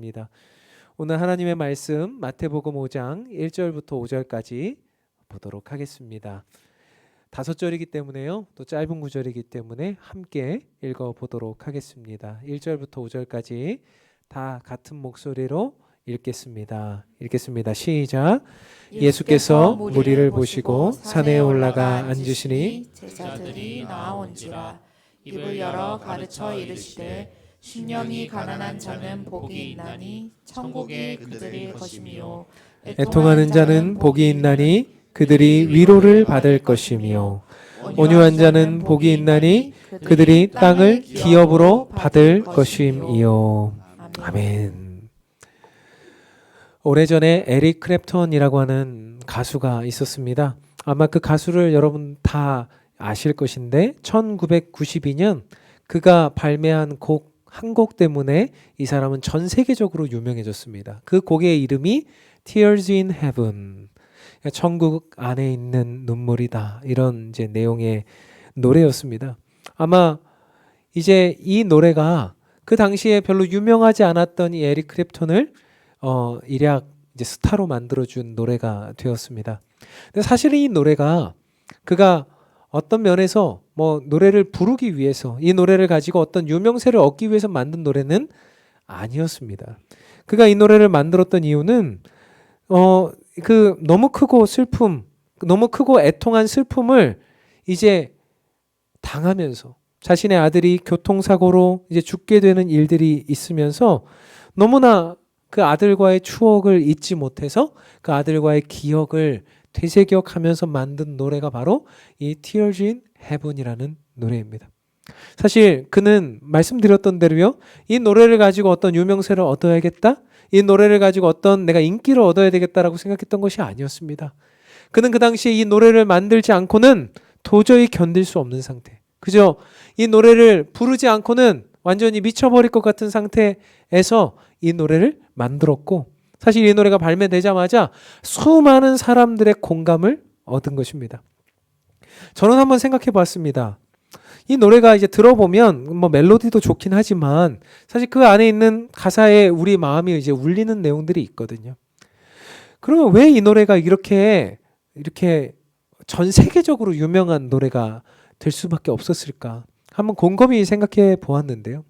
하겠습니다. 오늘 하나님의 말씀 마태복음 5장 1절부터 5절까지 보도록 하겠습니다. 5절이기 때문에요. 또 짧은 구절이기 때문에 함께 읽어보도록 하겠습니다. 1절부터 5절까지 다 같은 목소리로 읽겠습니다. 시작. 예수께서 무리를 보시고 산에 올라가 앉으시니 제자들이 나아온지라. 입을 열어 가르쳐 이르시되 심령이 가난한 자는 복이 있나니 천국에 그들이 것이며 애통하는 자는 복이 있나니 그들이 위로를 받을 것이며 온유한 자는 복이 있나니 그들이 땅을 기업으로 받을 것임이요. 아멘. 오래전에 에릭 크랩턴이라고 하는 가수가 있었습니다. 아마 그 가수를 여러분 다 아실 것인데 1992년 그가 발매한 곡 한 곡 때문에 이 사람은 전 세계적으로 유명해졌습니다. 그 곡의 이름이 Tears in Heaven. 천국 안에 있는 눈물이다. 이런 이제 내용의 노래였습니다. 아마 이제 이 노래가 그 당시에 별로 유명하지 않았던 이 에릭 크랩톤을 일약 이제 스타로 만들어준 노래가 되었습니다. 근데 사실 이 노래가 그가 어떤 면에서 뭐 노래를 부르기 위해서 이 노래를 가지고 어떤 유명세를 얻기 위해서 만든 노래는 아니었습니다. 그가 이 노래를 만들었던 이유는 그 너무 크고 너무 크고 애통한 슬픔을 이제 당하면서 자신의 아들이 교통사고로 이제 죽게 되는 일들이 있으면서 너무나 그 아들과의 추억을 잊지 못해서 그 아들과의 기억을 되새겨가면서 만든 노래가 바로 이 Tears in Heaven이라는 노래입니다. 사실 그는 말씀드렸던 대로요. 이 노래를 가지고 어떤 유명세를 얻어야겠다. 이 노래를 가지고 어떤 내가 인기를 얻어야 되겠다라고 생각했던 것이 아니었습니다. 그는 그 당시에 이 노래를 만들지 않고는 도저히 견딜 수 없는 상태. 그죠? 이 노래를 부르지 않고는 완전히 미쳐버릴 것 같은 상태에서 이 노래를 만들었고 사실 이 노래가 발매되자마자 수많은 사람들의 공감을 얻은 것입니다. 저는 한번 생각해 봤습니다. 이 노래가 이제 들어보면 뭐 멜로디도 좋긴 하지만 사실 그 안에 있는 가사에 우리 마음이 이제 울리는 내용들이 있거든요. 그러면 왜 이 노래가 이렇게 전 세계적으로 유명한 노래가 될 수밖에 없었을까? 한번 곰곰이 생각해 보았는데요.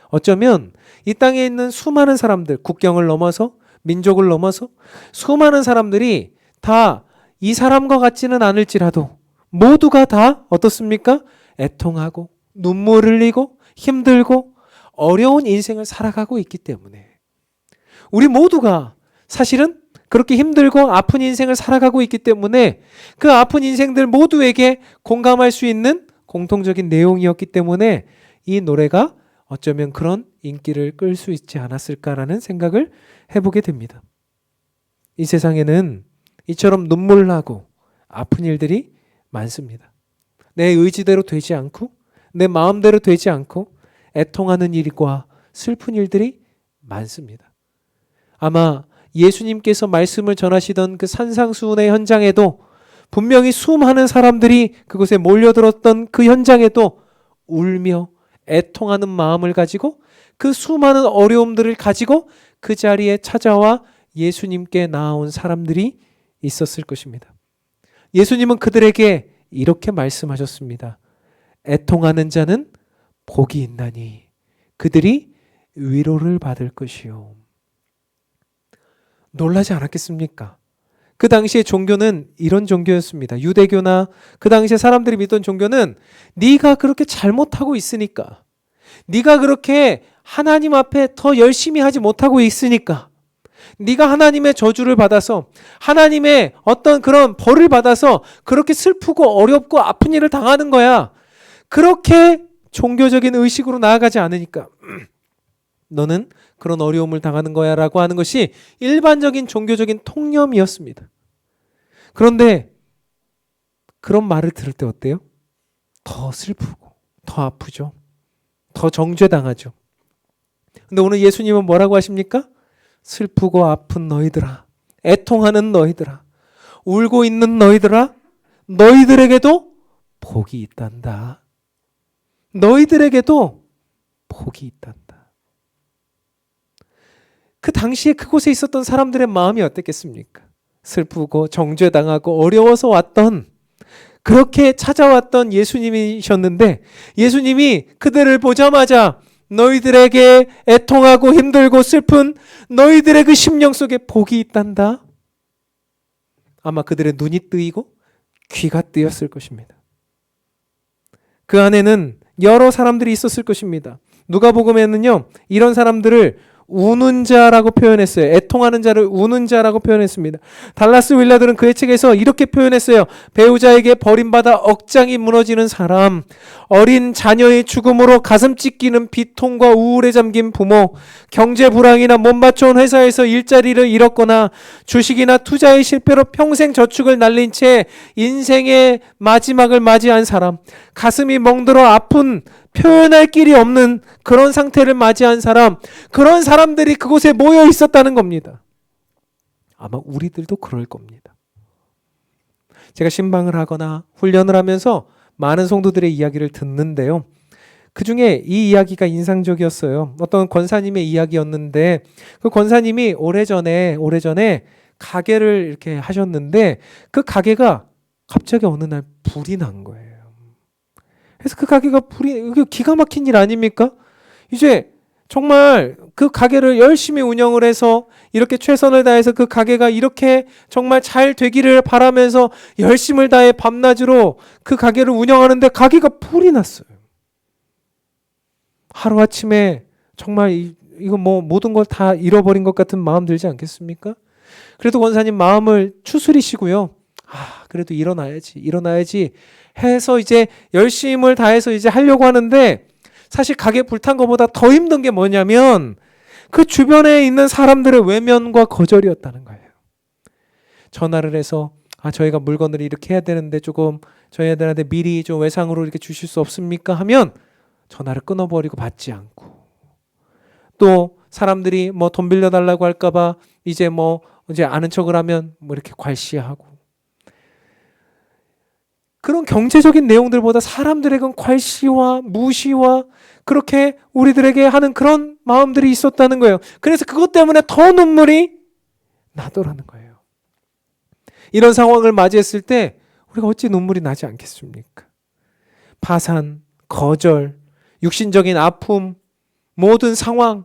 어쩌면 이 땅에 있는 수많은 사람들, 국경을 넘어서 민족을 넘어서 수많은 사람들이 다 이 사람과 같지는 않을지라도 모두가 다 어떻습니까? 애통하고 눈물 흘리고 힘들고 어려운 인생을 살아가고 있기 때문에 우리 모두가 사실은 그렇게 힘들고 아픈 인생을 살아가고 있기 때문에 그 아픈 인생들 모두에게 공감할 수 있는 공통적인 내용이었기 때문에 이 노래가 어쩌면 그런 인기를 끌 수 있지 않았을까라는 생각을 해보게 됩니다. 이 세상에는 이처럼 눈물나고 아픈 일들이 많습니다. 내 의지대로 되지 않고 내 마음대로 되지 않고 애통하는 일과 슬픈 일들이 많습니다. 아마 예수님께서 말씀을 전하시던 그 산상수훈의 현장에도 분명히 수많은 사람들이 그곳에 몰려들었던 그 현장에도 울며 애통하는 마음을 가지고 그 수많은 어려움들을 가지고 그 자리에 찾아와 예수님께 나아온 사람들이 있었을 것입니다. 예수님은 그들에게 이렇게 말씀하셨습니다. 애통하는 자는 복이 있나니 그들이 위로를 받을 것이요. 놀라지 않았겠습니까? 그 당시의 종교는 이런 종교였습니다. 유대교나 그 당시에 사람들이 믿던 종교는 네가 그렇게 잘못하고 있으니까, 네가 그렇게 하나님 앞에 더 열심히 하지 못하고 있으니까, 네가 하나님의 저주를 받아서 하나님의 어떤 그런 벌을 받아서 그렇게 슬프고 어렵고 아픈 일을 당하는 거야. 그렇게 종교적인 의식으로 나아가지 않으니까 너는 그런 어려움을 당하는 거야 라고 하는 것이 일반적인 종교적인 통념이었습니다. 그런데 그런 말을 들을 때 어때요? 더 슬프고 더 아프죠. 더 정죄당하죠. 근데 오늘 예수님은 뭐라고 하십니까? 슬프고 아픈 너희들아, 애통하는 너희들아, 울고 있는 너희들아, 너희들에게도 복이 있단다. 너희들에게도 복이 있단다. 그 당시에 그곳에 있었던 사람들의 마음이 어땠겠습니까? 슬프고 정죄당하고 어려워서 왔던, 그렇게 찾아왔던 예수님이셨는데, 예수님이 그들을 보자마자 너희들에게 애통하고 힘들고 슬픈 너희들의 그 심령 속에 복이 있단다. 아마 그들의 눈이 뜨이고 귀가 뜨였을 것입니다. 그 안에는 여러 사람들이 있었을 것입니다. 누가복음에는요, 이런 사람들을 우는 자라고 표현했어요. 애통하는 자를 우는 자라고 표현했습니다. 달라스 윌라들은 그의 책에서 이렇게 표현했어요. 배우자에게 버림받아 억장이 무너지는 사람, 어린 자녀의 죽음으로 가슴 찢기는 비통과 우울에 잠긴 부모, 경제 불황이나 못 맞춰온 회사에서 일자리를 잃었거나 주식이나 투자의 실패로 평생 저축을 날린 채 인생의 마지막을 맞이한 사람, 가슴이 멍들어 아픈 표현할 길이 없는 그런 상태를 맞이한 사람, 그런 사람들이 그곳에 모여 있었다는 겁니다. 아마 우리들도 그럴 겁니다. 제가 신방을 하거나 훈련을 하면서 많은 성도들의 이야기를 듣는데요. 그 중에 이 이야기가 인상적이었어요. 어떤 권사님의 이야기였는데, 그 권사님이 오래전에 가게를 이렇게 하셨는데, 그 가게가 갑자기 어느 날 불이 난 거예요. 그래서 그 가게가 이게 기가 막힌 일 아닙니까? 이제 정말 그 가게를 열심히 운영을 해서 이렇게 최선을 다해서 그 가게가 이렇게 정말 잘 되기를 바라면서 열심을 다해 밤낮으로 그 가게를 운영하는데 가게가 불이 났어요. 하루아침에 정말 이거 뭐 모든 걸 다 잃어버린 것 같은 마음 들지 않겠습니까? 그래도 권사님 마음을 추스리시고요. 그래도 일어나야지 해서 이제 열심을 다해서 이제 하려고 하는데, 사실 가게 불탄 것보다 더 힘든 게 뭐냐면 그 주변에 있는 사람들의 외면과 거절이었다는 거예요. 전화를 해서 저희가 물건을 이렇게 해야 되는데 조금 저희들한테 미리 좀 외상으로 이렇게 주실 수 없습니까? 하면 전화를 끊어버리고 받지 않고, 또 사람들이 뭐 돈 빌려달라고 할까봐 이제 아는 척을 하면 이렇게 괄시하고, 그런 경제적인 내용들보다 사람들에겐 괄시와 무시와 그렇게 우리들에게 하는 그런 마음들이 있었다는 거예요. 그래서 그것 때문에 더 눈물이 나더라는 거예요. 이런 상황을 맞이했을 때 우리가 어찌 눈물이 나지 않겠습니까? 파산, 거절, 육신적인 아픔, 모든 상황,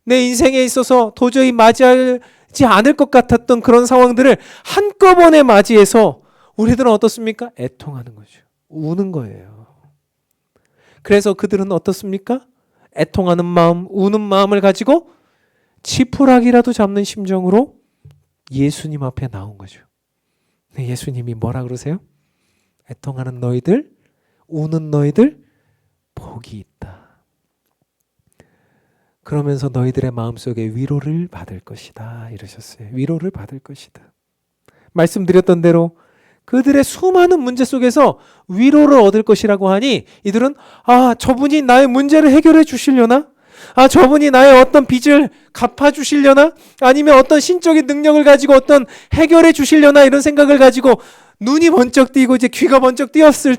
내 인생에 있어서 도저히 맞이하지 않을 것 같았던 그런 상황들을 한꺼번에 맞이해서 우리들은 어떻습니까? 애통하는 거죠. 우는 거예요. 그래서 그들은 어떻습니까? 애통하는 마음, 우는 마음을 가지고 지푸라기라도 잡는 심정으로 예수님 앞에 나온 거죠. 예수님이 뭐라 그러세요? 애통하는 너희들, 우는 너희들 복이 있다. 그러면서 너희들의 마음속에 위로를 받을 것이다 이러셨어요. 위로를 받을 것이다. 말씀드렸던 대로 그들의 수많은 문제 속에서 위로를 얻을 것이라고 하니, 이들은 저분이 나의 문제를 해결해 주시려나? 저분이 나의 어떤 빚을 갚아 주시려나? 아니면 어떤 신적인 능력을 가지고 어떤 해결해 주시려나? 이런 생각을 가지고 눈이 번쩍 띄고 이제 귀가 번쩍 띄었을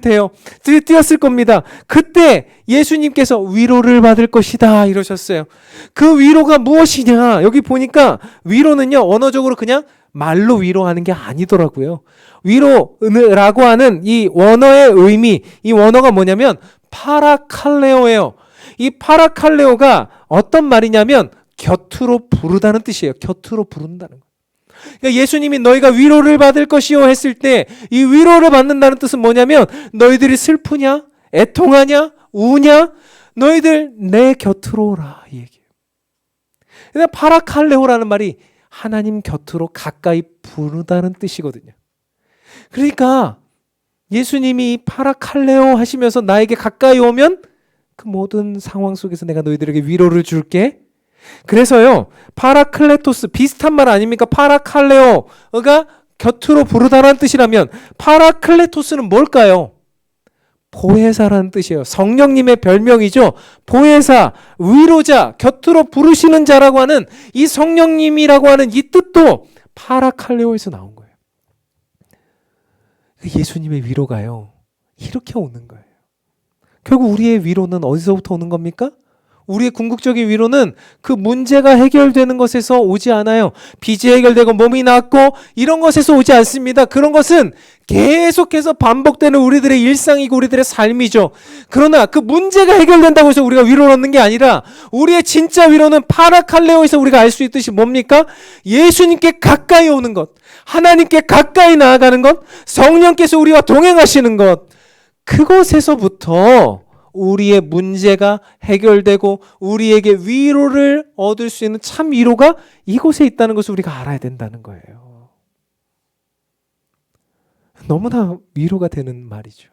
겁니다. 그때 예수님께서 위로를 받을 것이다 이러셨어요. 그 위로가 무엇이냐? 여기 보니까 위로는요, 언어적으로 그냥 말로 위로하는 게 아니더라고요. 위로라고 하는 이 원어의 의미, 이 원어가 뭐냐면 파라칼레오예요. 이 파라칼레오가 어떤 말이냐면 곁으로 부르다는 뜻이에요. 곁으로 부른다는 거예요. 그러니까 예수님이 너희가 위로를 받을 것이요 했을 때, 이 위로를 받는다는 뜻은 뭐냐면 너희들이 슬프냐? 애통하냐? 우냐? 너희들 내 곁으로 오라 이 얘기예요. 그러니까 파라칼레오라는 말이 하나님 곁으로 가까이 부르다는 뜻이거든요. 그러니까 예수님이 파라칼레오 하시면서 나에게 가까이 오면 그 모든 상황 속에서 내가 너희들에게 위로를 줄게. 그래서요, 파라클레토스 비슷한 말 아닙니까? 파라칼레오가 곁으로 부르다라는 뜻이라면 파라클레토스는 뭘까요? 보혜사라는 뜻이에요. 성령님의 별명이죠. 보혜사, 위로자, 곁으로 부르시는 자라고 하는 이 성령님이라고 하는 이 뜻도 파라칼레오에서 나온 거예요. 예수님의 위로가요, 이렇게 오는 거예요. 결국 우리의 위로는 어디서부터 오는 겁니까? 우리의 궁극적인 위로는 그 문제가 해결되는 것에서 오지 않아요. 빚이 해결되고 몸이 낫고 이런 것에서 오지 않습니다. 그런 것은 계속해서 반복되는 우리들의 일상이고 우리들의 삶이죠. 그러나 그 문제가 해결된다고 해서 우리가 위로를 얻는 게 아니라 우리의 진짜 위로는 파라칼레오에서 우리가 알 수 있듯이 뭡니까? 예수님께 가까이 오는 것, 하나님께 가까이 나아가는 것, 성령께서 우리와 동행하시는 것, 그것에서부터 우리의 문제가 해결되고 우리에게 위로를 얻을 수 있는 참 위로가 이곳에 있다는 것을 우리가 알아야 된다는 거예요. 너무나 위로가 되는 말이죠.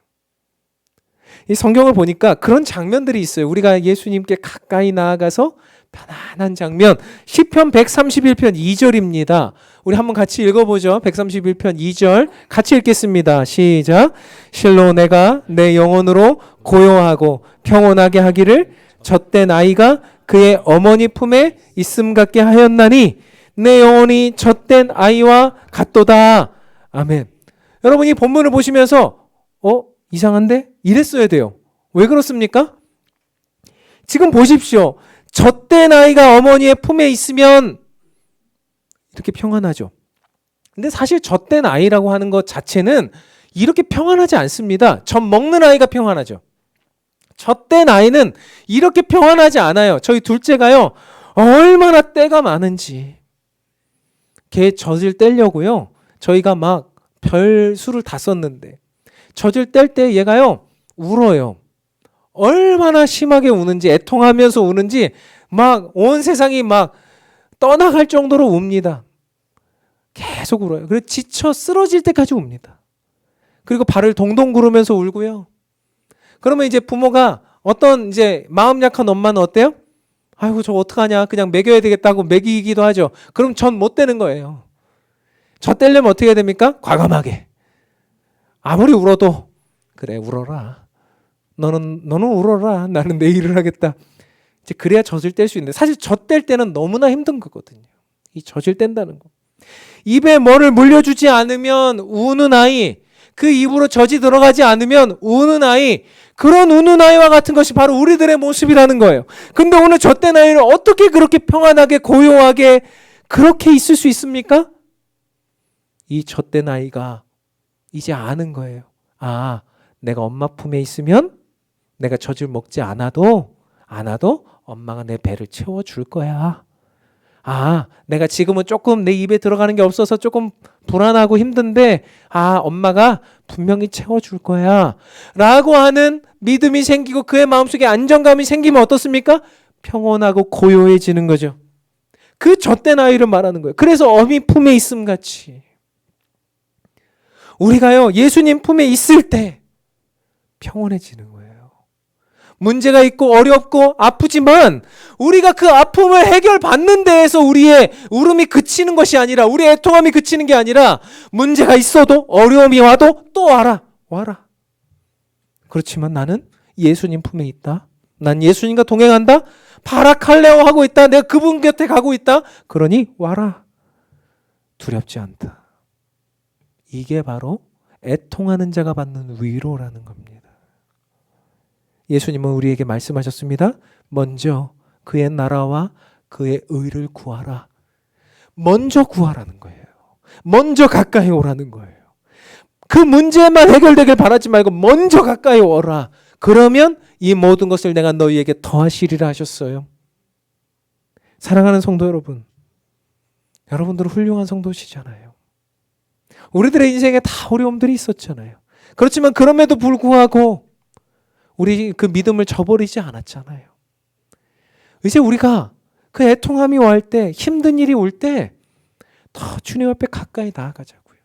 이 성경을 보니까 그런 장면들이 있어요. 우리가 예수님께 가까이 나아가서 편안한 장면. 시편 131편 2절입니다. 우리 한번 같이 읽어보죠. 131편 2절 같이 읽겠습니다. 시작. 실로 내가 내 영혼으로 고요하고 평온하게 하기를 젖된 아이가 그의 어머니 품에 있음 같게 하였나니 내 영혼이 젖된 아이와 같도다. 아멘. 여러분 이 본문을 보시면서 이상한데? 이랬어야 돼요. 왜 그렇습니까? 지금 보십시오. 젖된 아이가 어머니의 품에 있으면 이렇게 평안하죠. 근데 사실 젖된 아이라고 하는 것 자체는 이렇게 평안하지 않습니다. 젖 먹는 아이가 평안하죠. 젖된 아이는 이렇게 평안하지 않아요. 저희 둘째가요. 얼마나 때가 많은지. 걔 젖을 떼려고요. 저희가 막 별 수를 다 썼는데 젖을 뗄 때 얘가요. 울어요. 얼마나 심하게 우는지 애통하면서 우는지 막 온 세상이 막 떠나갈 정도로 웁니다. 계속 울어요. 그래서 지쳐 쓰러질 때까지 웁니다. 그리고 발을 동동 구르면서 울고요. 그러면 이제 부모가 어떤 이제 마음 약한 엄마는 어때요? 아이고 저 어떡하냐 그냥 먹여야 되겠다고 먹이기도 하죠. 그럼 전 못 되는 거예요. 저 떼려면 어떻게 해야 됩니까? 과감하게. 아무리 울어도 그래 울어라. 너는 울어라. 나는 내 일을 하겠다. 이제 그래야 젖을 뗄 수 있는데 사실 젖 뗄 때는 너무나 힘든 거거든요. 이 젖을 뗀다는 거. 입에 뭐를 물려주지 않으면 우는 아이, 그 입으로 젖이 들어가지 않으면 우는 아이, 그런 우는 아이와 같은 것이 바로 우리들의 모습이라는 거예요. 근데 오늘 젖된 아이를 어떻게 그렇게 평안하게 고요하게 그렇게 있을 수 있습니까? 이 젖된 아이가 이제 아는 거예요. 아, 내가 엄마 품에 있으면 내가 젖을 먹지 않아도 엄마가 내 배를 채워줄 거야. 아, 내가 지금은 조금 내 입에 들어가는 게 없어서 조금 불안하고 힘든데 엄마가 분명히 채워줄 거야 라고 하는 믿음이 생기고 그의 마음속에 안정감이 생기면 어떻습니까? 평온하고 고요해지는 거죠. 그 젖된 아이를 말하는 거예요. 그래서 어미 품에 있음 같이 우리가요 예수님 품에 있을 때 평온해지는 거예요. 문제가 있고 어렵고 아프지만 우리가 그 아픔을 해결받는 데에서 우리의 울음이 그치는 것이 아니라 우리의 애통함이 그치는 게 아니라 문제가 있어도 어려움이 와도 또 와라. 그렇지만 나는 예수님 품에 있다. 난 예수님과 동행한다. 파라칼레오 하고 있다. 내가 그분 곁에 가고 있다. 그러니 와라. 두렵지 않다. 이게 바로 애통하는 자가 받는 위로라는 겁니다. 예수님은 우리에게 말씀하셨습니다. 먼저 그의 나라와 그의 의를 구하라. 먼저 구하라는 거예요. 먼저 가까이 오라는 거예요. 그 문제만 해결되길 바라지 말고 먼저 가까이 오라. 그러면 이 모든 것을 내가 너희에게 더하시리라 하셨어요. 사랑하는 성도 여러분, 여러분들은 훌륭한 성도시잖아요. 우리들의 인생에 다 어려움들이 있었잖아요. 그렇지만 그럼에도 불구하고 우리 그 믿음을 저버리지 않았잖아요. 이제 우리가 그 애통함이 올 때, 힘든 일이 올 때 더 주님 앞에 가까이 나아가자고요.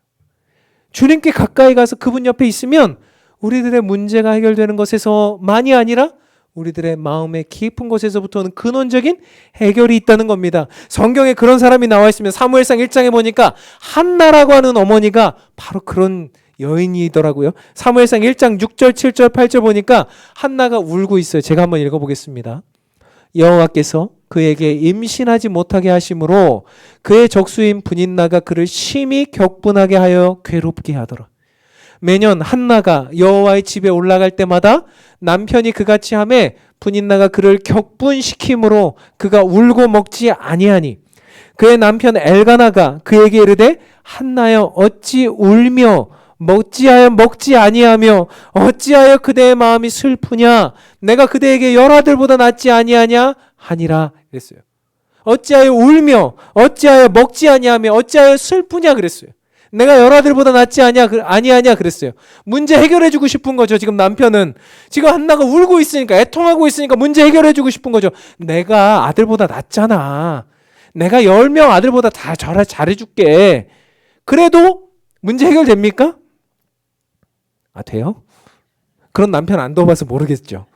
주님께 가까이 가서 그분 옆에 있으면 우리들의 문제가 해결되는 것에서만이 아니라 우리들의 마음의 깊은 곳에서부터는 근원적인 해결이 있다는 겁니다. 성경에 그런 사람이 나와 있으면 사무엘상 1장에 보니까 한나라고 하는 어머니가 바로 그런 여인이더라고요. 사무엘상 1장 6절, 7절, 8절 보니까 한나가 울고 있어요. 제가 한번 읽어보겠습니다. 여호와께서 그에게 임신하지 못하게 하심으로 그의 적수인 분인나가 그를 심히 격분하게 하여 괴롭게 하더라. 매년 한나가 여호와의 집에 올라갈 때마다 남편이 그같이 하매 분인나가 그를 격분시킴으로 그가 울고 먹지 아니하니 그의 남편 엘가나가 그에게 이르되 한나여 어찌 울며 어찌하여 먹지 아니하며 어찌하여 그대의 마음이 슬프냐 내가 그대에게 열아들보다 낫지 아니하냐 하니라 그랬어요. 어찌하여 울며 어찌하여 먹지 아니하며 어찌하여 슬프냐 그랬어요. 내가 열아들보다 낫지 아니하냐 그랬어요. 문제 해결해 주고 싶은 거죠. 지금 남편은 지금 한나가 울고 있으니까 애통하고 있으니까 문제 해결해 주고 싶은 거죠. 내가 아들보다 낫잖아. 내가 10명 아들보다 다 잘해 줄게. 그래도 문제 해결됩니까? 돼요? 그런 남편 안 둬봐서 모르겠죠.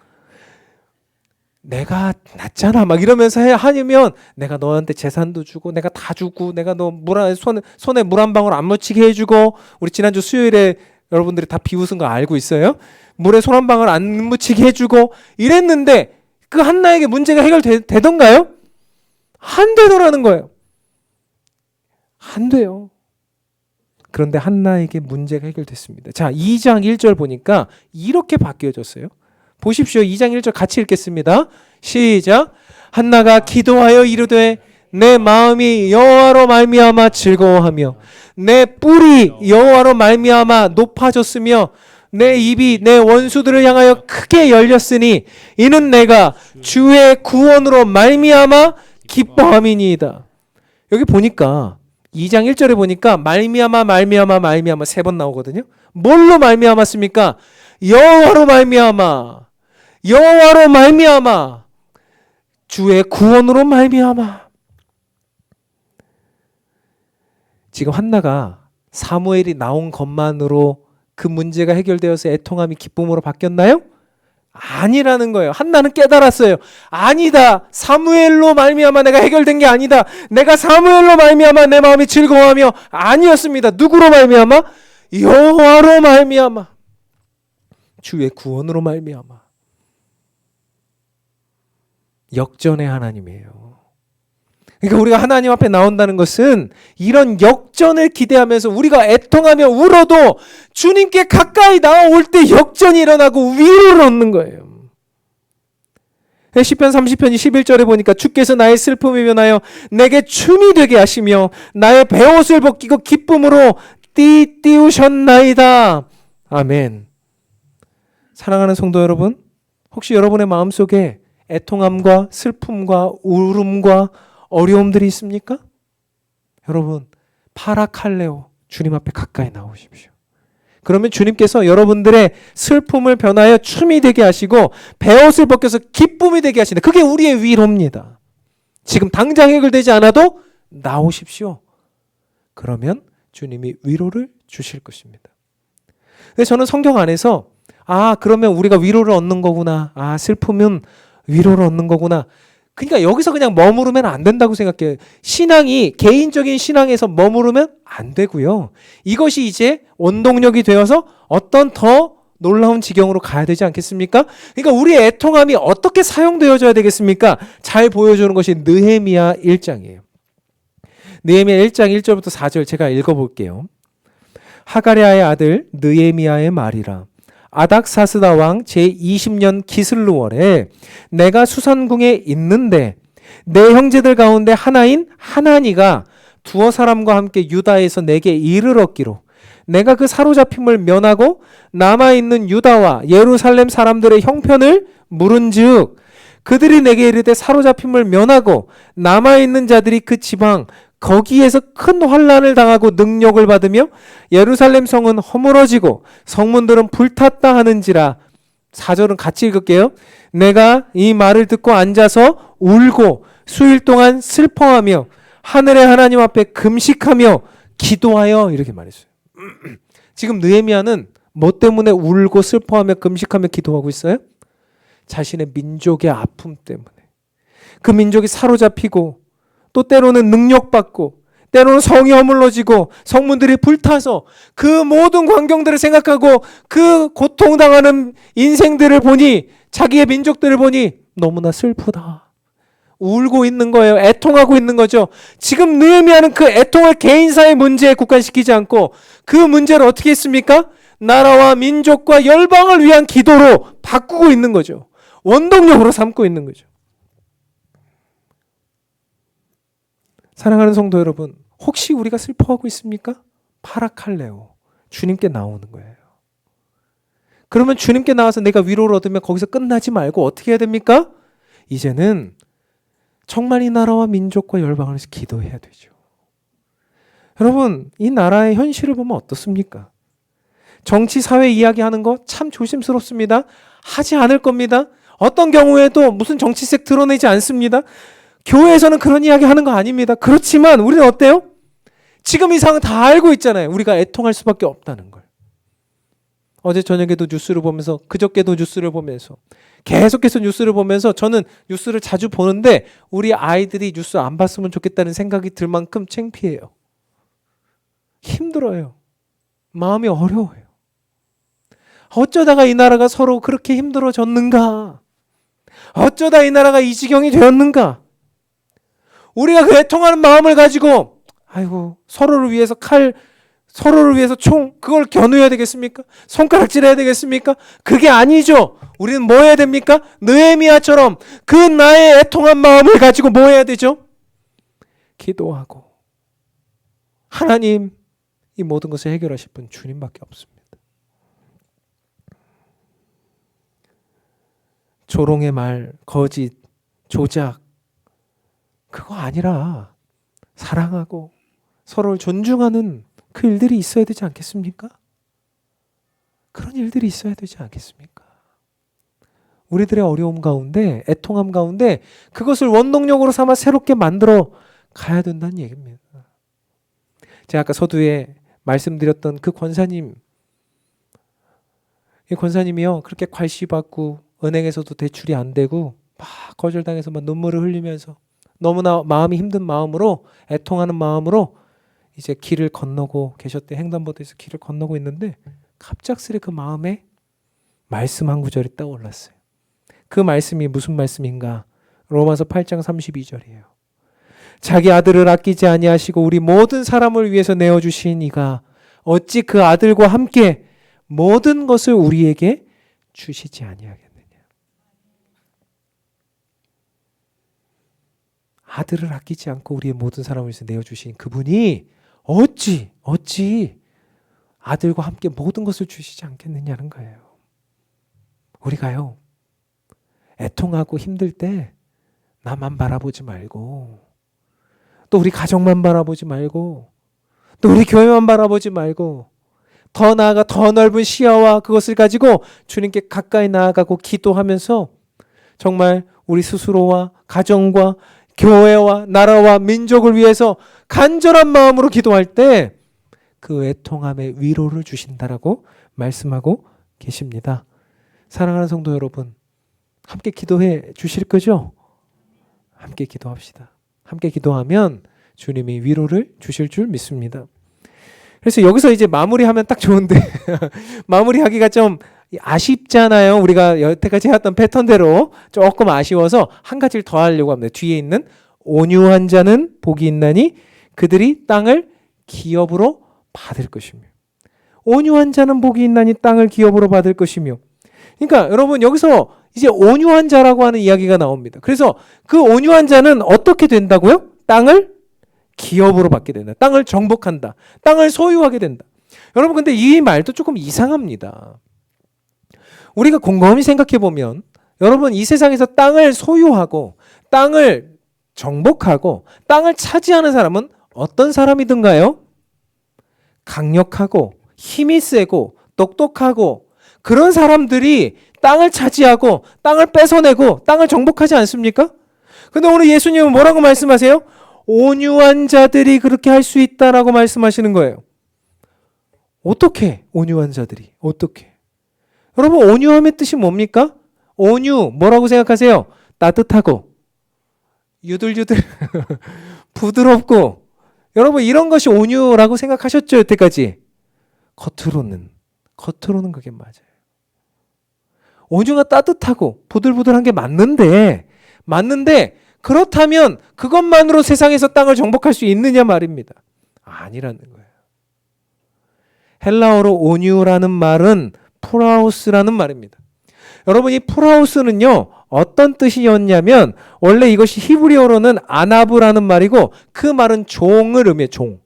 내가 낫잖아 막 이러면서 하면 내가 너한테 재산도 주고 내가 다 주고 내가 너 손에 물 한 방울 안 묻히게 해주고 우리 지난주 수요일에 여러분들이 다 비웃은 거 알고 있어요? 물에 손 한 방울 안 묻히게 해주고 이랬는데 그 한나에게 문제가 해결되던가요? 안 되더라는 거예요. 안 돼요. 그런데 한나에게 문제가 해결됐습니다. 자, 2장 1절 보니까 이렇게 바뀌어졌어요. 보십시오. 2장 1절 같이 읽겠습니다. 시작. 한나가 기도하여 이르되 내 마음이 여호와로 말미암아 즐거워하며 내 뿔이 여호와로 말미암아 높아졌으며 내 입이 내 원수들을 향하여 크게 열렸으니 이는 내가 주의 구원으로 말미암아 기뻐함이니이다. 여기 보니까 2장 1절에 보니까 말미암아 3번 나오거든요. 뭘로 말미암았습니까? 여호와로 말미암아 주의 구원으로 말미암아. 지금 한나가 사무엘이 나온 것만으로 그 문제가 해결되어서 애통함이 기쁨으로 바뀌었나요? 아니라는 거예요. 한나는 깨달았어요. 아니다. 사무엘로 말미암아 내가 해결된 게 아니다. 내가 사무엘로 말미암아 내 마음이 즐거워하며 아니었습니다. 누구로 말미암아? 여호와로 말미암아 주의 구원으로 말미암아. 역전의 하나님이에요. 그러니까 우리가 하나님 앞에 나온다는 것은 이런 역전을 기대하면서 우리가 애통하며 울어도 주님께 가까이 나올 때 역전이 일어나고 위로를 얻는 거예요. 시편 30편 11절에 보니까 주께서 나의 슬픔을 면하여 내게 춤이 되게 하시며 나의 베옷을 벗기고 기쁨으로 띄우셨나이다. 아멘. 사랑하는 성도 여러분, 혹시 여러분의 마음속에 애통함과 슬픔과 울음과 어려움들이 있습니까? 여러분, 파라칼레오 주님 앞에 가까이 나오십시오. 그러면 주님께서 여러분들의 슬픔을 변하여 춤이 되게 하시고 베옷을 벗겨서 기쁨이 되게 하신다. 그게 우리의 위로입니다. 지금 당장 해결되지 않아도 나오십시오. 그러면 주님이 위로를 주실 것입니다. 근데 저는 성경 안에서 그러면 우리가 위로를 얻는 거구나. 슬픔은 위로를 얻는 거구나. 그러니까 여기서 그냥 머무르면 안 된다고 생각해요. 신앙이 개인적인 신앙에서 머무르면 안 되고요. 이것이 이제 원동력이 되어서 어떤 더 놀라운 지경으로 가야 되지 않겠습니까? 그러니까 우리의 애통함이 어떻게 사용되어져야 되겠습니까? 잘 보여주는 것이 느헤미야 1장이에요. 느헤미야 1장 1절부터 4절 제가 읽어볼게요. 하가랴의 아들 느헤미야의 말이라. 아닥사스다 왕 제20년 기슬루월에 내가 수산궁에 있는데 내 형제들 가운데 하나인 하나니가 두어 사람과 함께 유다에서 내게 일을 얻기로 내가 그 사로잡힘을 면하고 남아있는 유다와 예루살렘 사람들의 형편을 물은즉 그들이 내게 이르되 사로잡힘을 면하고 남아있는 자들이 그 지방 거기에서 큰 환난을 당하고 능력을 받으며 예루살렘 성은 허물어지고 성문들은 불탔다 하는지라. 4절은 같이 읽을게요. 내가 이 말을 듣고 앉아서 울고 수일 동안 슬퍼하며 하늘의 하나님 앞에 금식하며 기도하여 이렇게 말했어요. 지금 느헤미야는 뭐 때문에 울고 슬퍼하며 금식하며 기도하고 있어요? 자신의 민족의 아픔 때문에. 그 민족이 사로잡히고 또 때로는 능력받고 때로는 성이 허물어지고 성문들이 불타서 그 모든 광경들을 생각하고 그 고통당하는 인생들을 보니 자기의 민족들을 보니 너무나 슬프다. 울고 있는 거예요. 애통하고 있는 거죠. 지금 느헤미야는 그 애통을 개인사의 문제에 국한시키지 않고 그 문제를 어떻게 했습니까? 나라와 민족과 열방을 위한 기도로 바꾸고 있는 거죠. 원동력으로 삼고 있는 거죠. 사랑하는 성도 여러분, 혹시 우리가 슬퍼하고 있습니까? 파라칼레오, 주님께 나오는 거예요. 그러면 주님께 나와서 내가 위로를 얻으면 거기서 끝나지 말고 어떻게 해야 됩니까? 이제는 정말 이 나라와 민족과 열방을 위해서 기도해야 되죠. 여러분, 이 나라의 현실을 보면 어떻습니까? 정치, 사회 이야기하는 거 참 조심스럽습니다. 하지 않을 겁니다. 어떤 경우에도 무슨 정치색 드러내지 않습니다. 교회에서는 그런 이야기 하는 거 아닙니다. 그렇지만 우리는 어때요? 지금 이 상황 다 알고 있잖아요. 우리가 애통할 수밖에 없다는 걸. 어제 저녁에도 뉴스를 보면서, 그저께도 뉴스를 보면서, 계속해서 뉴스를 보면서, 저는 뉴스를 자주 보는데 우리 아이들이 뉴스 안 봤으면 좋겠다는 생각이 들 만큼 창피해요. 힘들어요. 마음이 어려워요. 어쩌다가 이 나라가 서로 그렇게 힘들어졌는가? 어쩌다 이 나라가 이 지경이 되었는가? 우리가 그 애통하는 마음을 가지고 아이고, 서로를 위해서 칼, 서로를 위해서 총, 그걸 겨누어야 되겠습니까? 손가락질 해야 되겠습니까? 그게 아니죠. 우리는 뭐 해야 됩니까? 느헤미야처럼 그 나의 애통한 마음을 가지고 뭐 해야 되죠? 기도하고. 하나님, 이 모든 것을 해결하실 분 주님밖에 없습니다. 조롱의 말, 거짓, 조작, 그거 아니라 사랑하고 서로를 존중하는 그 일들이 있어야 되지 않겠습니까? 그런 일들이 있어야 되지 않겠습니까? 우리들의 어려움 가운데, 애통함 가운데 그것을 원동력으로 삼아 새롭게 만들어 가야 된다는 얘기입니다. 제가 아까 서두에 말씀드렸던 그 권사님, 이 권사님이요, 그렇게 괄시받고 은행에서도 대출이 안 되고 막 거절당해서 막 눈물을 흘리면서 너무나 마음이 힘든 마음으로, 애통하는 마음으로 이제 길을 건너고 계셨대. 횡단보도에서 길을 건너고 있는데 갑작스레 그 마음에 말씀 한 구절이 떠올랐어요. 그 말씀이 무슨 말씀인가? 로마서 8장 32절이에요. 자기 아들을 아끼지 아니하시고 우리 모든 사람을 위해서 내어주신 이가 어찌 그 아들과 함께 모든 것을 우리에게 주시지 아니하겠느냐. 아들을 아끼지 않고 우리의 모든 사람을 위해서 내어주신 그분이 어찌 아들과 함께 모든 것을 주시지 않겠느냐는 거예요. 우리가요, 애통하고 힘들 때 나만 바라보지 말고, 또 우리 가정만 바라보지 말고, 또 우리 교회만 바라보지 말고, 더 나아가 더 넓은 시야와 그것을 가지고 주님께 가까이 나아가고 기도하면서 정말 우리 스스로와 가정과 교회와 나라와 민족을 위해서 간절한 마음으로 기도할 때 그 애통함에 위로를 주신다라고 말씀하고 계십니다. 사랑하는 성도 여러분, 함께 기도해 주실 거죠? 함께 기도합시다. 함께 기도하면 주님이 위로를 주실 줄 믿습니다. 그래서 여기서 이제 마무리하면 딱 좋은데 마무리하기가 좀 아쉽잖아요. 우리가 여태까지 해왔던 패턴대로 조금 아쉬워서 한 가지를 더 하려고 합니다. 뒤에 있는 온유한 자는 복이 있나니 그들이 땅을 기업으로 받을 것이며, 온유한 자는 복이 있나니 땅을 기업으로 받을 것이며. 그러니까 여러분, 여기서 이제 온유한 자라고 하는 이야기가 나옵니다. 그래서 그 온유한 자는 어떻게 된다고요? 땅을 기업으로 받게 된다. 땅을 정복한다. 땅을 소유하게 된다. 여러분, 근데 이 말도 조금 이상합니다. 우리가 곰곰이 생각해 보면 여러분, 이 세상에서 땅을 소유하고 땅을 정복하고 땅을 차지하는 사람은 어떤 사람이든가요? 강력하고 힘이 세고 똑똑하고 그런 사람들이 땅을 차지하고 땅을 뺏어내고 땅을 정복하지 않습니까? 근데 오늘 예수님은 뭐라고 말씀하세요? 온유한 자들이 그렇게 할 수 있다라고 말씀하시는 거예요. 어떻게 온유한 자들이? 어떻게? 여러분, 온유함의 뜻이 뭡니까? 온유, 뭐라고 생각하세요? 따뜻하고 유들유들 부드럽고, 여러분 이런 것이 온유라고 생각하셨죠? 여태까지. 겉으로는 그게 맞아요. 온유가 따뜻하고 부들부들한 게 맞는데 그렇다면 그것만으로 세상에서 땅을 정복할 수 있느냐 말입니다. 아니라는 거예요. 헬라어로 온유라는 말은 프라우스라는 말입니다. 여러분 이 프라우스는요 어떤 뜻이었냐면 원래 이것이 히브리어로는 아나브라는 말이고 그 말은 종을 의미해요. 종.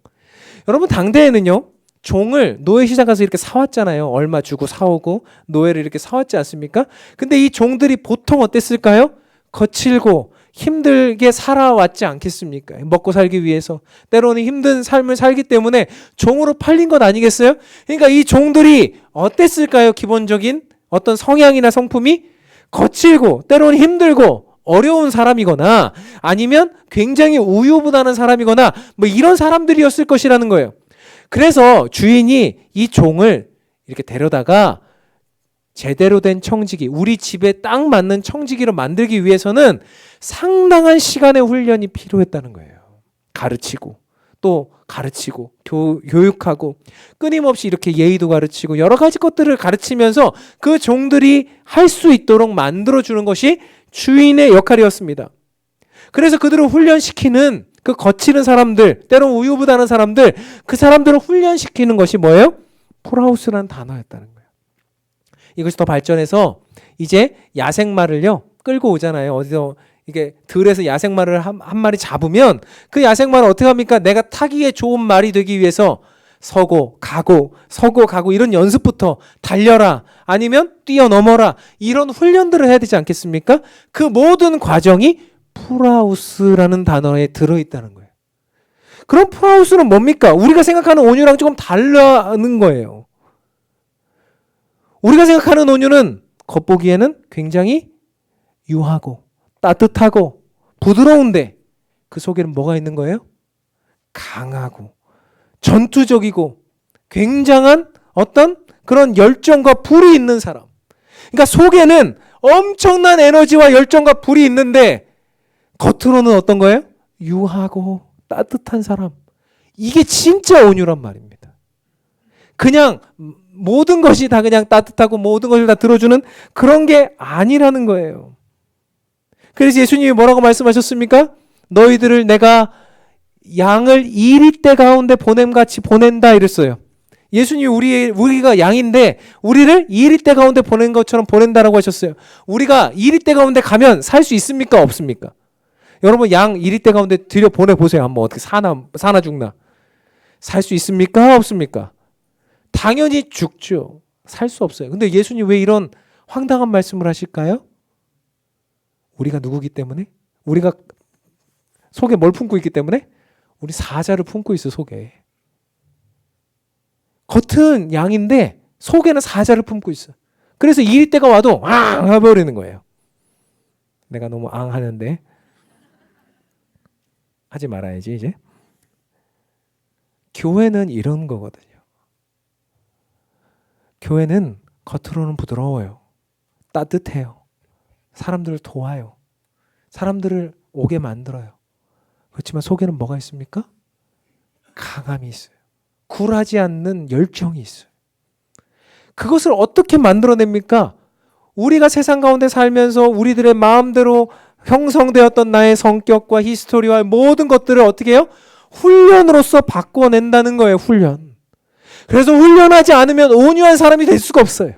여러분 당대에는요 종을 노예 시장 가서 이렇게 사왔잖아요. 얼마 주고 사오고 노예를 이렇게 사왔지 않습니까? 근데 이 종들이 보통 어땠을까요? 거칠고 힘들게 살아왔지 않겠습니까? 먹고 살기 위해서 때로는 힘든 삶을 살기 때문에 종으로 팔린 것 아니겠어요? 그러니까 이 종들이 어땠을까요? 기본적인 어떤 성향이나 성품이 거칠고 때로는 힘들고 어려운 사람이거나 아니면 굉장히 우유부단한 사람이거나 뭐 이런 사람들이었을 것이라는 거예요. 그래서 주인이 이 종을 이렇게 데려다가 제대로 된 청지기, 우리 집에 딱 맞는 청지기로 만들기 위해서는 상당한 시간의 훈련이 필요했다는 거예요. 가르치고 또 가르치고 교육하고 끊임없이 이렇게 예의도 가르치고 여러 가지 것들을 가르치면서 그 종들이 할 수 있도록 만들어주는 것이 주인의 역할이었습니다. 그래서 그들을 훈련시키는 그 거치는 사람들, 때론 우유부단한 사람들, 그 사람들을 훈련시키는 것이 뭐예요? 프라우스라는 단어였다는 거예요. 이것이 더 발전해서 이제 야생마를요 끌고 오잖아요. 어디서 이게 들에서 야생마를 한 마리 잡으면 그 야생마를 어떻게 합니까? 내가 타기에 좋은 말이 되기 위해서 서고 가고 이런 연습부터 달려라 아니면 뛰어넘어라 이런 훈련들을 해야 되지 않겠습니까? 그 모든 과정이 프라우스라는 단어에 들어있다는 거예요. 그럼 프라우스는 뭡니까? 우리가 생각하는 온유랑 조금 다르는 거예요. 우리가 생각하는 온유는 겉보기에는 굉장히 유하고 따뜻하고 부드러운데 그 속에는 뭐가 있는 거예요? 강하고 전투적이고 굉장한 어떤 그런 열정과 불이 있는 사람. 그러니까 속에는 엄청난 에너지와 열정과 불이 있는데 겉으로는 어떤 거예요? 유하고 따뜻한 사람. 이게 진짜 온유란 말입니다. 그냥 모든 것이 다 그냥 따뜻하고 모든 것을 다 들어주는 그런 게 아니라는 거예요. 그래서 예수님이 뭐라고 말씀하셨습니까? 너희들을 내가 양을 이리떼 가운데 보냄같이 보낸다 이랬어요. 예수님이 우리가 양인데 우리를 이리떼 가운데 보낸 것처럼 보낸다라고 하셨어요. 우리가 이리떼 가운데 가면 살 수 있습니까? 없습니까? 여러분 양 이리떼 가운데 들여 보내보세요. 한번 어떻게 사나 죽나. 살 수 있습니까? 없습니까? 당연히 죽죠. 살 수 없어요. 근데 예수님 왜 이런 황당한 말씀을 하실까요? 우리가 누구기 때문에? 우리가 속에 뭘 품고 있기 때문에? 우리 사자를 품고 있어 속에. 겉은 양인데 속에는 사자를 품고 있어. 그래서 이리 때가 와도 앙 해버리는 거예요. 내가 너무 앙 하는데 하지 말아야지 이제. 교회는 이런 거거든요. 교회는 겉으로는 부드러워요. 따뜻해요. 사람들을 도와요. 사람들을 오게 만들어요. 그렇지만 속에는 뭐가 있습니까? 강함이 있어요. 굴하지 않는 열정이 있어요. 그것을 어떻게 만들어냅니까? 우리가 세상 가운데 살면서 우리들의 마음대로 형성되었던 나의 성격과 히스토리와 모든 것들을 어떻게 해요? 훈련으로서 바꿔낸다는 거예요. 훈련. 그래서 훈련하지 않으면 온유한 사람이 될 수가 없어요.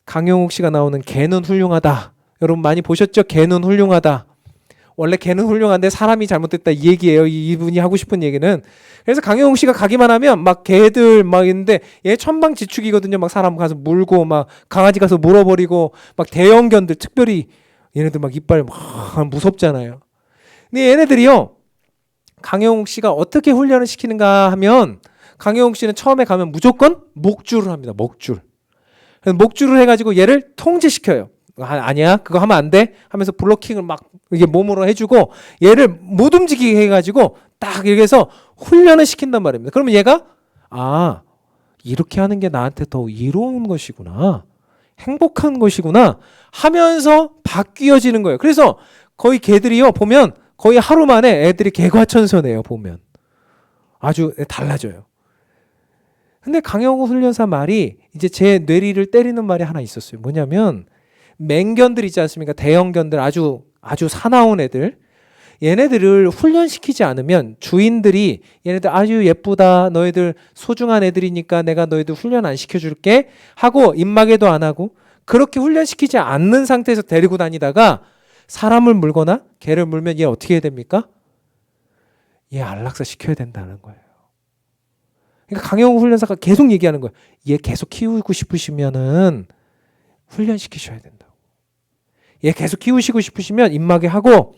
강영욱 씨가 나오는 개는 훌륭하다. 여러분 많이 보셨죠? 개는 훌륭하다. 원래 개는 훌륭한데 사람이 잘못됐다 이 얘기예요. 이분이 하고 싶은 얘기는. 그래서 강영욱 씨가 가기만 하면 막 개들 막 있는데 얘 천방지축이거든요. 막 사람 가서 물고 막 강아지 가서 물어버리고 막 대형견들 특별히 얘네들 막 이빨 막 무섭잖아요. 근데 얘네들이요. 강영욱 씨가 어떻게 훈련을 시키는가 하면 강영욱 씨는 처음에 가면 무조건 목줄을 합니다. 목줄. 목줄을 해가지고 얘를 통제시켜요. 아니야 그거 하면 안 돼 하면서 블로킹을 막 이게 몸으로 해주고 얘를 못 움직이게 해가지고 딱 이렇게 해서 훈련을 시킨단 말입니다. 그러면 얘가 이렇게 하는 게 나한테 더 이로운 것이구나, 행복한 것이구나 하면서 바뀌어지는 거예요. 그래서 거의 개들이요 보면 거의 하루 만에 애들이 개과천선해요. 보면 아주 달라져요. 근데 강영욱 훈련사 말이 이제 제 뇌리를 때리는 말이 하나 있었어요. 뭐냐면 맹견들 있지 않습니까? 대형견들 아주 사나운 애들. 얘네들을 훈련시키지 않으면 주인들이 얘네들 아주 예쁘다, 너희들 소중한 애들이니까 내가 너희들 훈련 안 시켜줄게 하고 입마개도 안 하고 그렇게 훈련시키지 않는 상태에서 데리고 다니다가 사람을 물거나 개를 물면 얘 어떻게 해야 됩니까? 얘 안락사 시켜야 된다는 거예요. 그러니까 강영욱 훈련사가 계속 얘기하는 거예요. 얘 계속 키우고 싶으시면은 훈련시키셔야 된다고. 얘 계속 키우시고 싶으시면 입마개 하고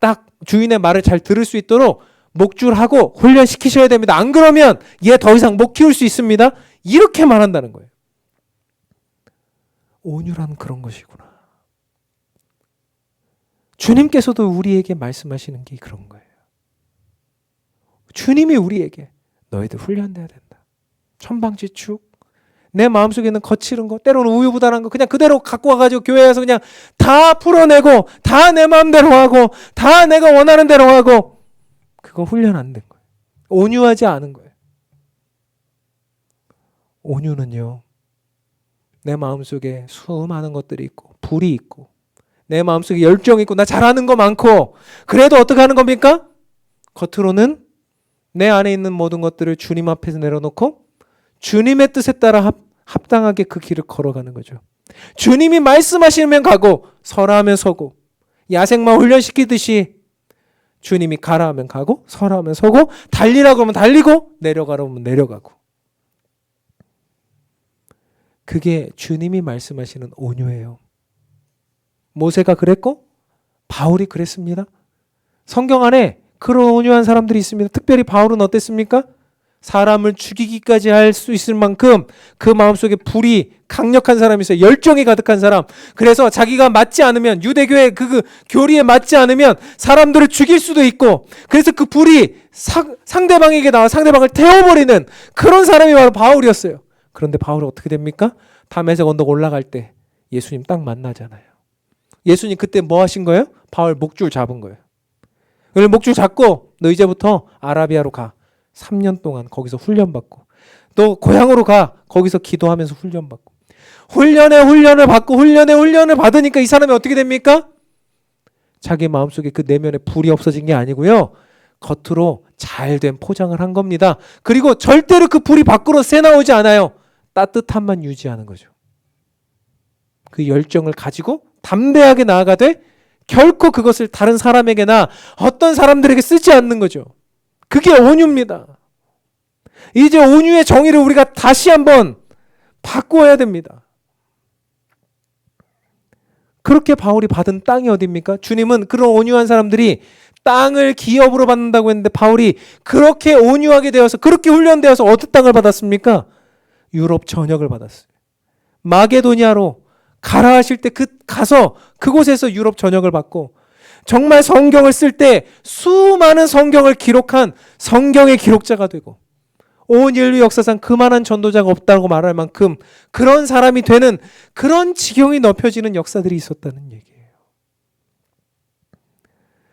딱 주인의 말을 잘 들을 수 있도록 목줄하고 훈련시키셔야 됩니다. 안 그러면 얘 더 이상 못 키울 수 있습니다. 이렇게 말한다는 거예요. 온유란 그런 것이구나. 주님께서도 우리에게 말씀하시는 게 그런 거예요. 주님이 우리에게 너희들 훈련돼야 된다. 천방지축, 내 마음속에 있는 거칠은 거, 때로는 우유부단한 거 그냥 그대로 갖고 와가지고 교회에서 그냥 다 풀어내고 다 내 마음대로 하고 다 내가 원하는 대로 하고 그거 훈련 안 된 거예요. 온유하지 않은 거예요. 온유는요, 내 마음속에 수많은 것들이 있고 불이 있고 내 마음속에 열정이 있고 나 잘하는 거 많고 그래도 어떻게 하는 겁니까? 겉으로는 내 안에 있는 모든 것들을 주님 앞에서 내려놓고 주님의 뜻에 따라 합당하게 그 길을 걸어가는 거죠. 주님이 말씀하시면 가고 서라 하면 서고 야생마 훈련시키듯이 주님이 가라 하면 가고 서라 하면 서고 달리라고 하면 달리고 내려가라고 하면 내려가고 그게 주님이 말씀하시는 온유예요. 모세가 그랬고 바울이 그랬습니다. 성경 안에 그런 온유한 사람들이 있습니다. 특별히 바울은 어땠습니까? 사람을 죽이기까지 할 수 있을 만큼 그 마음속에 불이 강력한 사람이 있어요. 열정이 가득한 사람. 그래서 자기가 맞지 않으면 유대교의 그 교리에 맞지 않으면 사람들을 죽일 수도 있고 그래서 그 불이 상대방에게 나와 상대방을 태워버리는 그런 사람이 바로 바울이었어요. 그런데 바울은 어떻게 됩니까? 다메섹 언덕 올라갈 때 예수님 딱 만나잖아요. 예수님 그때 뭐 하신 거예요? 바울 목줄 잡은 거예요. 목줄 잡고 너 이제부터 아라비아로 가. 3년 동안 거기서 훈련받고 너 고향으로 가. 거기서 기도하면서 훈련받고 훈련에 훈련을 받고 훈련에 훈련을 받으니까 이 사람이 어떻게 됩니까? 자기 마음속에 그 내면에 불이 없어진 게 아니고요. 겉으로 잘된 포장을 한 겁니다. 그리고 절대로 그 불이 밖으로 새나오지 않아요. 따뜻함만 유지하는 거죠. 그 열정을 가지고 담대하게 나아가되 결코 그것을 다른 사람에게나 어떤 사람들에게 쓰지 않는 거죠. 그게 온유입니다. 이제 온유의 정의를 우리가 다시 한번 바꾸어야 됩니다. 그렇게 바울이 받은 땅이 어디입니까? 주님은 그런 온유한 사람들이 땅을 기업으로 받는다고 했는데 바울이 그렇게 온유하게 되어서 그렇게 훈련되어서 어떤 땅을 받았습니까? 유럽 전역을 받았어요. 마게도니아로 가라 하실 때 가서 그곳에서 유럽 전역을 받고 정말 성경을 쓸 때 수많은 성경을 기록한 성경의 기록자가 되고 온 인류 역사상 그만한 전도자가 없다고 말할 만큼 그런 사람이 되는 그런 지경이 넓혀지는 역사들이 있었다는 얘기예요.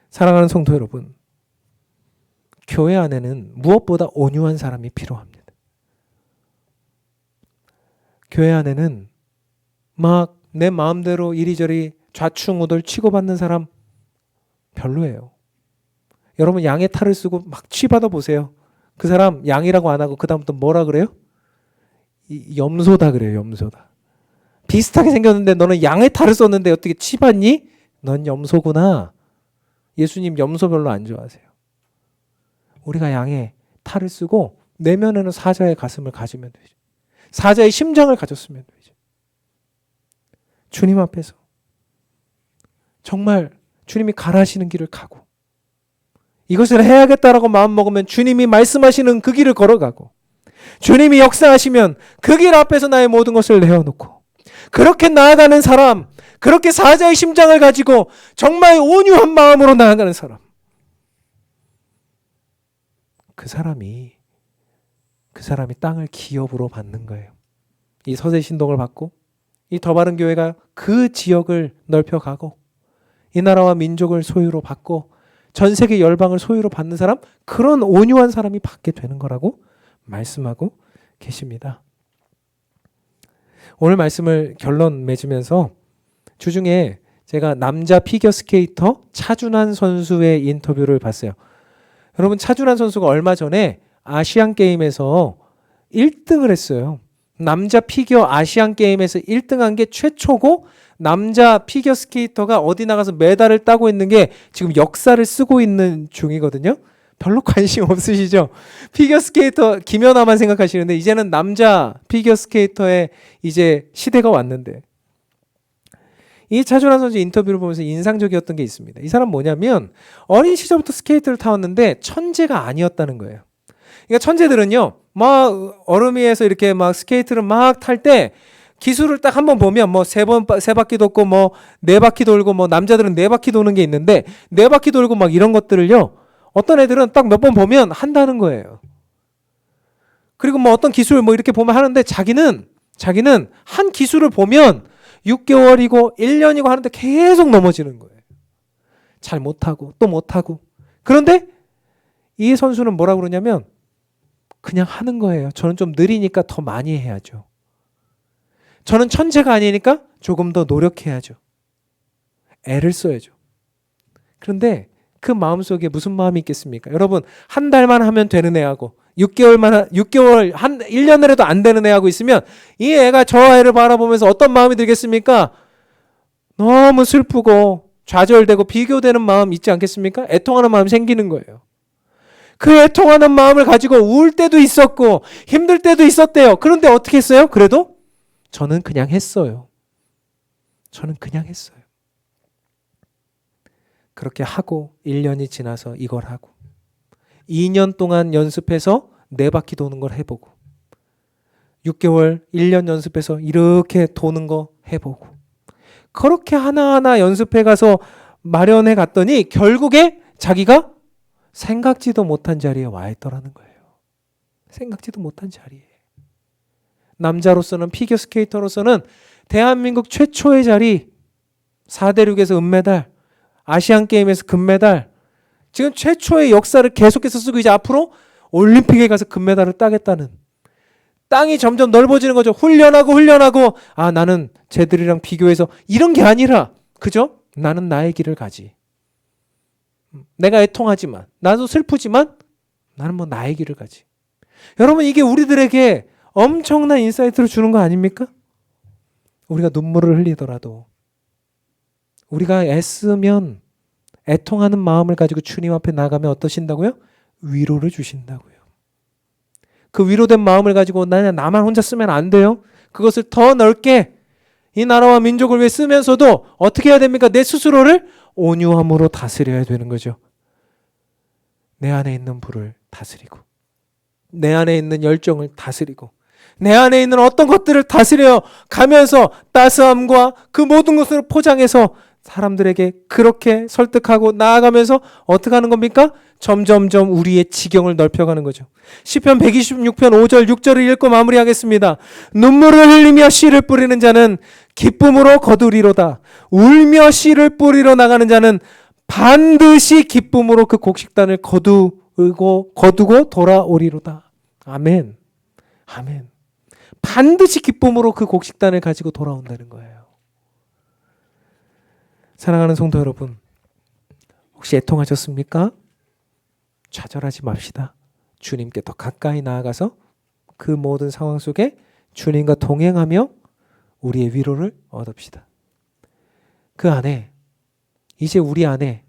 사랑하는 성도 여러분, 교회 안에는 무엇보다 온유한 사람이 필요합니다. 교회 안에는 막 내 마음대로 이리저리 좌충우돌 치고받는 사람 별로예요. 여러분 양의 탈을 쓰고 막 취받아 보세요. 그 사람 양이라고 안 하고 그 다음부터 뭐라 그래요? 염소다 그래요. 염소다. 비슷하게 생겼는데 너는 양의 탈을 썼는데 어떻게 취받니? 넌 염소구나. 예수님 염소 별로 안 좋아하세요. 우리가 양의 탈을 쓰고 내면에는 사자의 가슴을 가지면 되죠. 사자의 심장을 가졌으면 되죠. 주님 앞에서 정말 주님이 가라하시는 길을 가고 이것을 해야겠다라고 마음먹으면 주님이 말씀하시는 그 길을 걸어가고 주님이 역사하시면 그 길 앞에서 나의 모든 것을 내어놓고 그렇게 나아가는 사람, 그렇게 사자의 심장을 가지고 정말 온유한 마음으로 나아가는 사람, 그 사람이 땅을 기업으로 받는 거예요. 이 서세 신동을 받고 이 더 바른 교회가 그 지역을 넓혀가고 이 나라와 민족을 소유로 받고 전 세계 열방을 소유로 받는 사람, 그런 온유한 사람이 받게 되는 거라고 말씀하고 계십니다. 오늘 말씀을 결론 맺으면서 주중에 제가 남자 피겨스케이터 차준환 선수의 인터뷰를 봤어요. 여러분, 차준환 선수가 얼마 전에 아시안 게임에서 1등을 했어요. 남자 피겨 아시안 게임에서 1등한 게 최초고, 남자 피겨 스케이터가 어디 나가서 메달을 따고 있는 게 지금 역사를 쓰고 있는 중이거든요. 별로 관심 없으시죠? 피겨 스케이터 김연아만 생각하시는데 이제는 남자 피겨 스케이터의 이제 시대가 왔는데, 이 차준환 선수 인터뷰를 보면서 인상적이었던 게 있습니다. 이 사람 뭐냐면 어린 시절부터 스케이트를 타왔는데 천재가 아니었다는 거예요. 그러니까 천재들은요, 막 얼음 위에서 이렇게 막 스케이트를 막 탈 때 기술을 딱 한번 보면 뭐 세 바퀴 돕고 뭐 네 바퀴 돌고, 뭐 남자들은 네 바퀴 도는 게 있는데 네 바퀴 돌고 막 이런 것들을요, 어떤 애들은 딱 몇 번 보면 한다는 거예요. 그리고 뭐 어떤 기술 뭐 이렇게 보면 하는데 자기는 한 기술을 보면 6개월이고 1년이고 하는데 계속 넘어지는 거예요. 잘 못하고 또 못하고. 그런데 이 선수는 뭐라고 그러냐면 그냥 하는 거예요. 저는 좀 느리니까 더 많이 해야죠. 저는 천재가 아니니까 조금 더 노력해야죠. 애를 써야죠. 그런데 그 마음속에 무슨 마음이 있겠습니까? 여러분, 한 달만 하면 되는 애하고 6개월, 한 1년을 해도 안 되는 애하고 있으면 이 애가 저 애를 바라보면서 어떤 마음이 들겠습니까? 너무 슬프고 좌절되고 비교되는 마음 있지 않겠습니까? 애통하는 마음이 생기는 거예요. 그 애통하는 마음을 가지고 울 때도 있었고 힘들 때도 있었대요. 그런데 어떻게 했어요? 그래도 저는 그냥 했어요. 저는 그냥 했어요. 그렇게 하고 1년이 지나서 이걸 하고 2년 동안 연습해서 4바퀴 도는 걸 해보고 6개월, 1년 연습해서 이렇게 도는 거 해보고 그렇게 하나하나 연습해 가서 마련해 갔더니 결국에 자기가 생각지도 못한 자리에 와 있더라는 거예요. 생각지도 못한 자리에. 남자로서는, 피겨스케이터로서는 대한민국 최초의 자리, 4대륙에서 은메달, 아시안게임에서 금메달, 지금 최초의 역사를 계속해서 쓰고 이제 앞으로 올림픽에 가서 금메달을 따겠다는, 땅이 점점 넓어지는 거죠. 훈련하고 아, 나는 쟤들이랑 비교해서 이런 게 아니라 그죠? 나는 나의 길을 가지. 내가 애통하지만, 나도 슬프지만 나는 뭐 나의 길을 가지. 여러분, 이게 우리들에게 엄청난 인사이트를 주는 거 아닙니까? 우리가 눈물을 흘리더라도 우리가 애쓰면, 애통하는 마음을 가지고 주님 앞에 나가면 어떠신다고요? 위로를 주신다고요. 그 위로된 마음을 가지고 나만 혼자 쓰면 안 돼요. 그것을 더 넓게 이 나라와 민족을 위해 쓰면서도 어떻게 해야 됩니까? 내 스스로를 온유함으로 다스려야 되는 거죠. 내 안에 있는 불을 다스리고, 내 안에 있는 열정을 다스리고, 내 안에 있는 어떤 것들을 다스려 가면서 따스함과 그 모든 것을 포장해서 사람들에게 그렇게 설득하고 나아가면서 어떻게 하는 겁니까? 점점점 우리의 지경을 넓혀가는 거죠. 시편 126편 5절 6절을 읽고 마무리하겠습니다. 눈물을 흘리며 씨를 뿌리는 자는 기쁨으로 거두리로다. 울며 씨를 뿌리러 나가는 자는 반드시 기쁨으로 그 곡식단을 거두고 돌아오리로다. 아멘. 아멘. 반드시 기쁨으로 그 곡식단을 가지고 돌아온다는 거예요. 사랑하는 성도 여러분, 혹시 애통하셨습니까? 좌절하지 맙시다. 주님께 더 가까이 나아가서 그 모든 상황 속에 주님과 동행하며 우리의 위로를 얻읍시다. 그 안에, 이제 우리 안에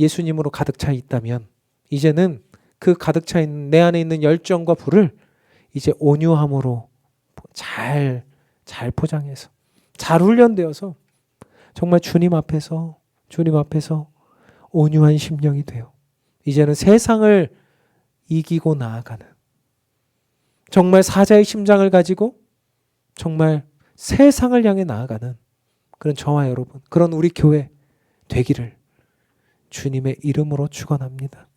예수님으로 가득 차 있다면 이제는 그 가득 차 있는 내 안에 있는 열정과 불을 이제 온유함으로 잘 포장해서, 잘 훈련되어서 정말 주님 앞에서 온유한 심령이 돼요. 이제는 세상을 이기고 나아가는, 정말 사자의 심장을 가지고 정말 세상을 향해 나아가는 그런 저와 여러분, 그런 우리 교회 되기를 주님의 이름으로 축원합니다.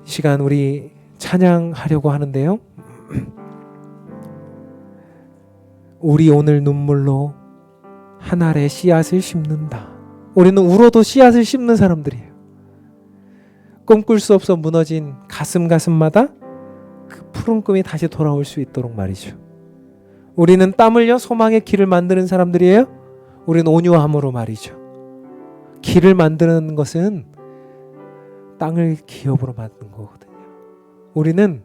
이 시간 우리 찬양하려고 하는데요. 우리 오늘 눈물로 한 알의 씨앗을 심는다. 우리는 울어도 씨앗을 심는 사람들이에요. 꿈꿀 수 없어 무너진 가슴마다 그 푸른 꿈이 다시 돌아올 수 있도록 말이죠. 우리는 땀 흘려 소망의 길을 만드는 사람들이에요. 우리는 온유함으로 말이죠. 길을 만드는 것은 땅을 기업으로 만든 거거든요. 우리는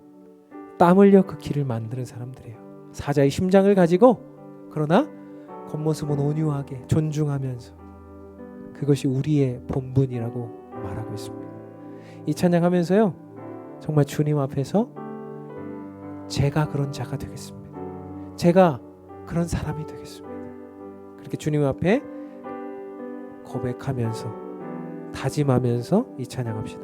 땀 흘려 그 길을 만드는 사람들이에요. 사자의 심장을 가지고, 그러나 겉모습은 온유하게 존중하면서, 그것이 우리의 본분이라고 말하고 있습니다. 이 찬양하면서요, 정말 주님 앞에서 제가 그런 자가 되겠습니다. 제가 그런 사람이 되겠습니다. 그렇게 주님 앞에 고백하면서 다짐하면서 이 찬양합시다.